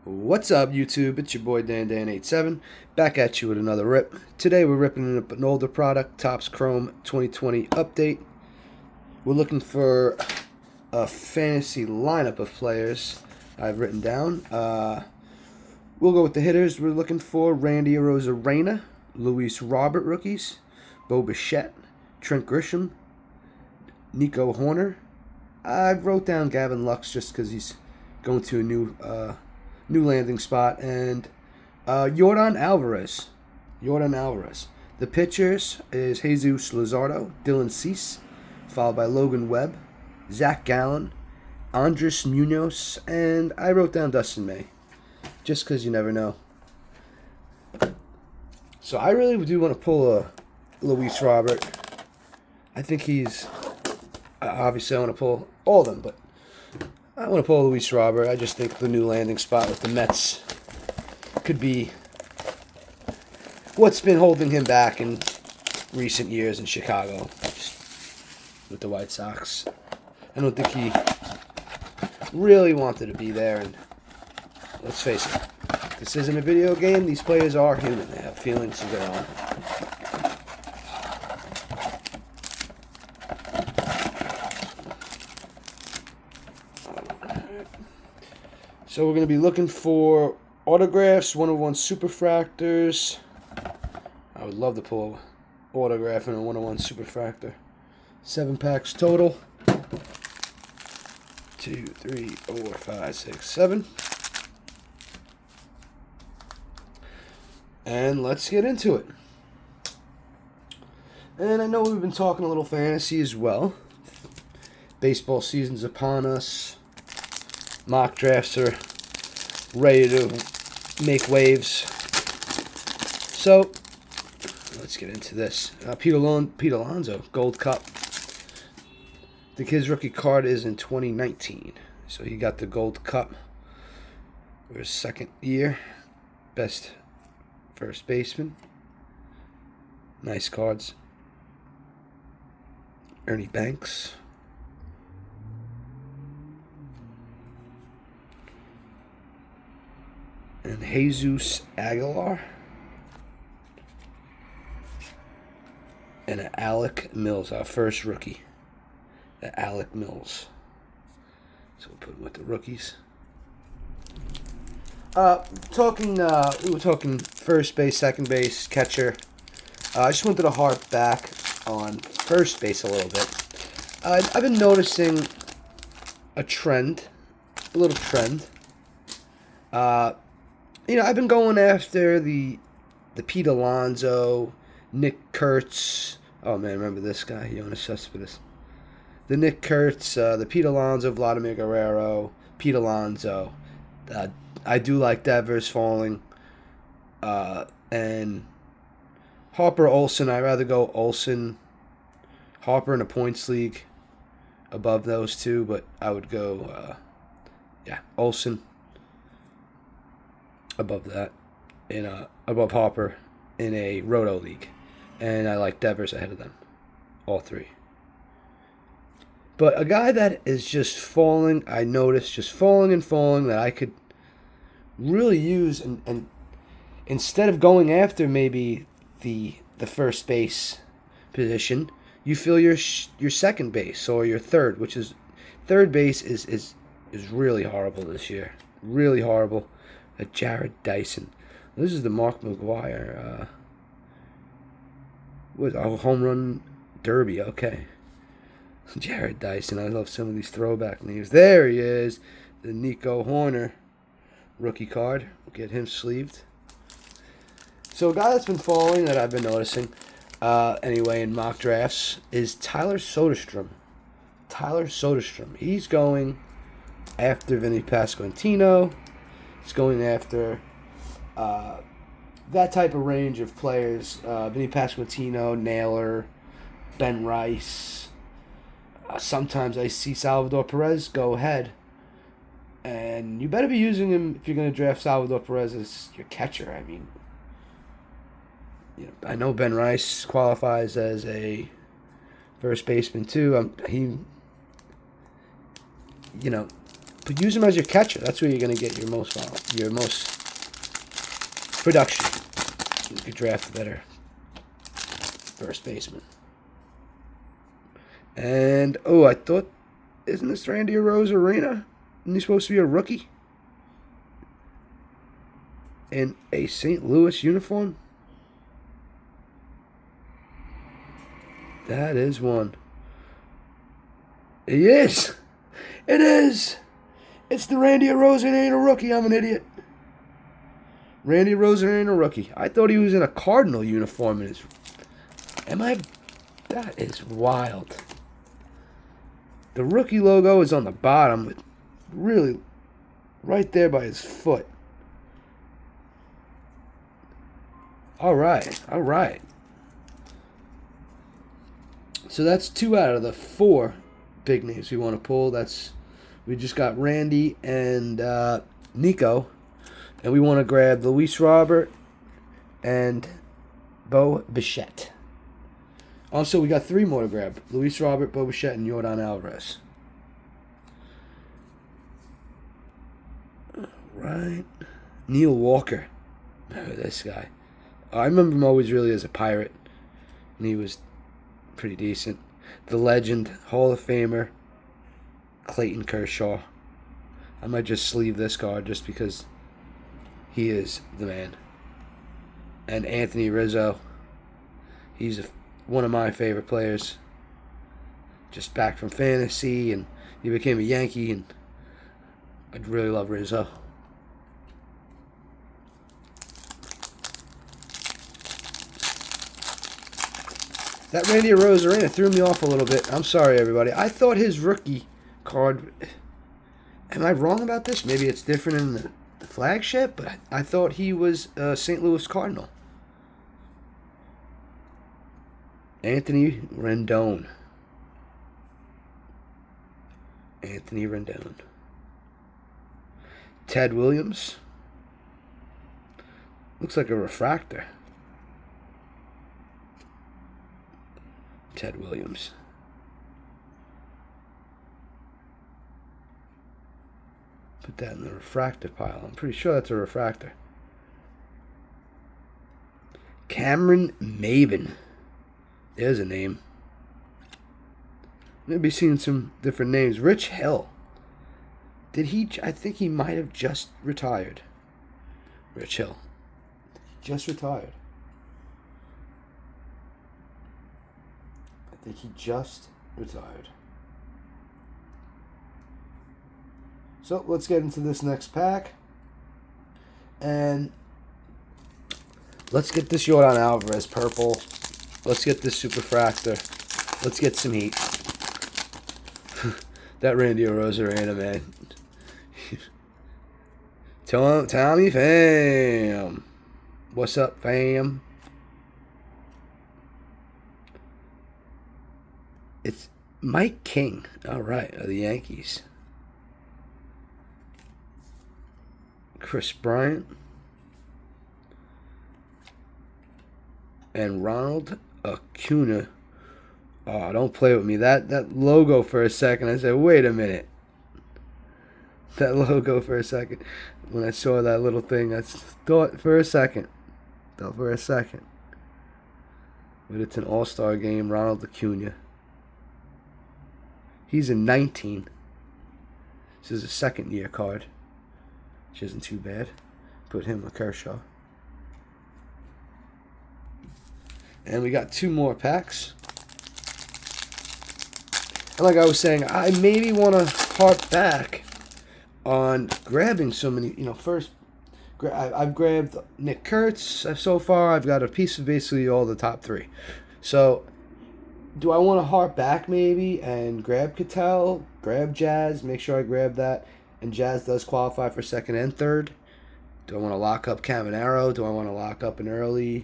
What's up, YouTube? It's your boy Dan87 back at you with another rip. Today we're ripping up an older product, Topps Chrome 2020 update. We're looking for a fantasy lineup of players I've written down. We'll go with the hitters. We're looking for Randy Arozarena, Luis Robert rookies, Bo Bichette, Trent Grisham, Nico Horner. I wrote down Gavin Lux just because he's going to a new landing spot, and Yordan Alvarez. The pitchers is Jesus Luzardo, Dylan Cease, followed by Logan Webb, Zach Gallen, Andres Munoz, and I wrote down Dustin May, just because you never know. So I really do want to pull a Luis Robert. I think he's obviously I want to pull all of them, but I want to pull Luis Robert. I just think the new landing spot with the Mets could be what's been holding him back in recent years in Chicago with the White Sox. I don't think he really wanted to be there, and let's face it, this isn't a video game. These players are human. They have feelings of their own. So we're going to be looking for autographs, 101 superfractors. I would love to pull autograph in a 101 superfractor. 7 packs total. 2, 3, 4, 5, 6, 7. And let's get into it. And I know we've been talking a little fantasy as well. Baseball season's upon us. Mock drafts are ready to make waves. So, let's get into this. Pete Alonso, Gold Cup. The kid's rookie card is in 2019. So he got the Gold Cup for his second year. Best first baseman. Nice cards. Ernie Banks. And Jesus Aguilar. And Alec Mills, our first rookie. Alec Mills. So we'll put him with the rookies. We were talking first base, second base, catcher. I just wanted to harp back on first base a little bit. I've been noticing a little trend. I've been going after the Pete Alonso, Nick Kurtz. Oh man, remember this guy, Jonas Cespedes. The Nick Kurtz, the Pete Alonso, Vladimir Guerrero, Pete Alonso. I do like Devers falling. And Harper Olsen. I'd rather go Olsen, Harper in a points league above those two, but I would go, Olsen above that, above Harper in a Roto league, and I like Devers ahead of them, all three. But a guy that is just falling, I noticed, just falling and falling, that I could really use, and instead of going after maybe the first base position, you fill your second base or your third, which is third base is really horrible this year, really horrible. Jared Dyson. This is the Mark McGwire. Home run derby? Okay. Jared Dyson. I love some of these throwback names. There he is. The Nico Horner rookie card. We'll get him sleeved. So a guy that's been falling that I've been noticing, anyway, in mock drafts, is Tyler Soderstrom. He's going after Vinny Pasquantino. He's going after that type of range of players. Vinny Pasquantino, Naylor, Ben Rice. Sometimes I see Salvador Perez go ahead. And you better be using him if you're going to draft Salvador Perez as your catcher. I mean, I know Ben Rice qualifies as a first baseman too. But use him as your catcher. That's where you're going to get your most production. You could draft a better first baseman. And, oh, I thought, isn't this Randy Arozarena? Isn't he supposed to be a rookie? In a St. Louis uniform? That is one. He is. It is. It's the Randy Arozarena rookie. I'm an idiot. Randy Arozarena rookie. I thought he was in a Cardinal uniform. That is wild. The rookie logo is on the bottom, really right there by his foot. All right. So that's 2 out of the 4 big names we want to pull. We just got Randy and Nico, and we want to grab Luis Robert and Bo Bichette. Also, we got 3 more to grab: Luis Robert, Bo Bichette, and Yordan Alvarez. All right, Neil Walker. Remember this guy? I remember him always really as a Pirate, and he was pretty decent. The legend, Hall of Famer, Clayton Kershaw. I might just sleeve this card just because he is the man. And Anthony Rizzo. He's one of my favorite players. Just back from fantasy, and he became a Yankee, and I really love Rizzo. That Randy Arozarena threw me off a little bit. I'm sorry, everybody. I thought his rookie card... Am I wrong about this? Maybe it's different in the flagship, but I thought he was a St. Louis Cardinal. Anthony Rendon. Ted Williams. Looks like a refractor. Ted Williams. Put that in the refractor pile. I'm pretty sure that's a refractor. Cameron Maben. There's a name. Maybe seeing some different names. Rich Hill. I think he might have just retired. Rich Hill. Just retired. I think he just retired. So let's get into this next pack. And let's get this Yordan Alvarez purple. Let's get this Superfractor. Let's get some heat. That Randy Arozarena, man. Tommy fam. What's up, fam? It's Mike King. All right, of the Yankees. Chris Bryant. And Ronald Acuna. Oh, don't play with me. That logo for a second. I said, wait a minute. That logo for a second. When I saw that little thing, I thought for a second. But it's an all-star game. Ronald Acuna. He's in 19. This is a second-year card, which isn't too bad. Put him with Kershaw. And we got 2 more packs. And like I was saying, I maybe want to harp back on grabbing so many, first, I've grabbed Nick Kurtz so far. I've got a piece of basically all the top 3. So, do I want to harp back maybe and grab Cattell, grab Jazz, make sure I grab that, and Jazz does qualify for second and third? Do I want to lock up Caminero? Do I want to lock up an earlier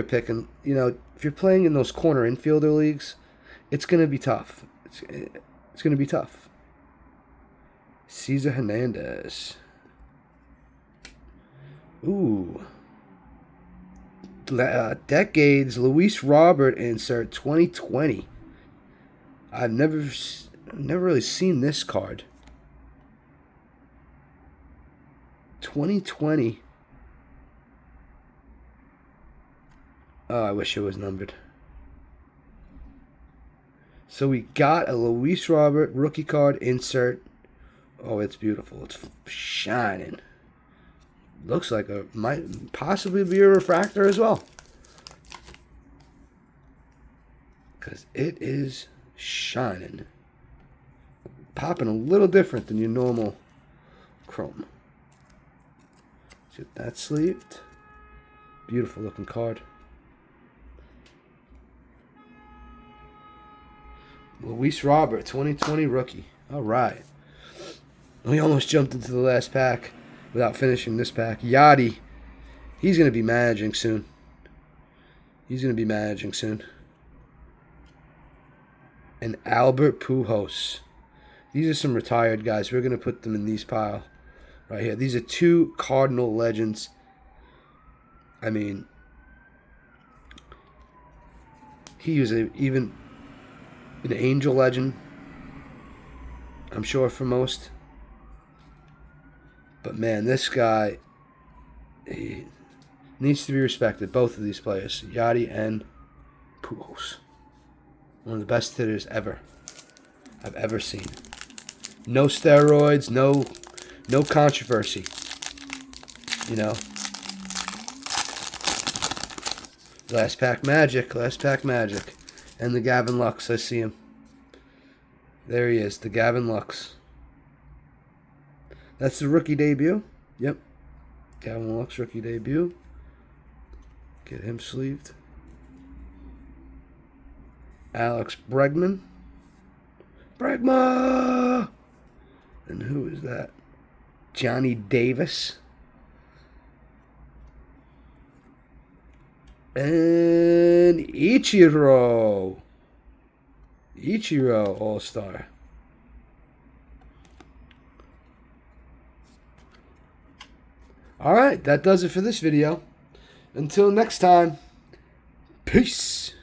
pick? And, if you're playing in those corner infielder leagues, it's going to be tough. It's going to be tough. Cesar Hernandez. Ooh. Decades Luis Robert insert 2020. I've never really seen this card. 2020. Oh, I wish it was numbered. So we got a Luis Robert rookie card insert. Oh, it's beautiful. It's shining. Looks like it might possibly be a refractor as well. Because it is shining. Popping a little different than your normal chrome. Get that sleeved. Beautiful looking card. Luis Robert, 2020 rookie. All right. We almost jumped into the last pack without finishing this pack. Yachty. He's going to be managing soon. And Albert Pujols. These are some retired guys. We're going to put them in these pile right here. These are two Cardinal legends. I mean, he was even an Angel legend, I'm sure, for most. But man, this guy, he needs to be respected. Both of these players, Yachty and Pujols. One of the best hitters I've ever seen. No steroids, no controversy. You know. Last pack magic. And the Gavin Lux, I see him. There he is, the Gavin Lux. That's the rookie debut. Yep. Gavin Lux rookie debut. Get him sleeved. Alex Bregman. And who is that? Johnny Davis. And Ichiro All-Star. All right, that does it for this video. Until next time, peace.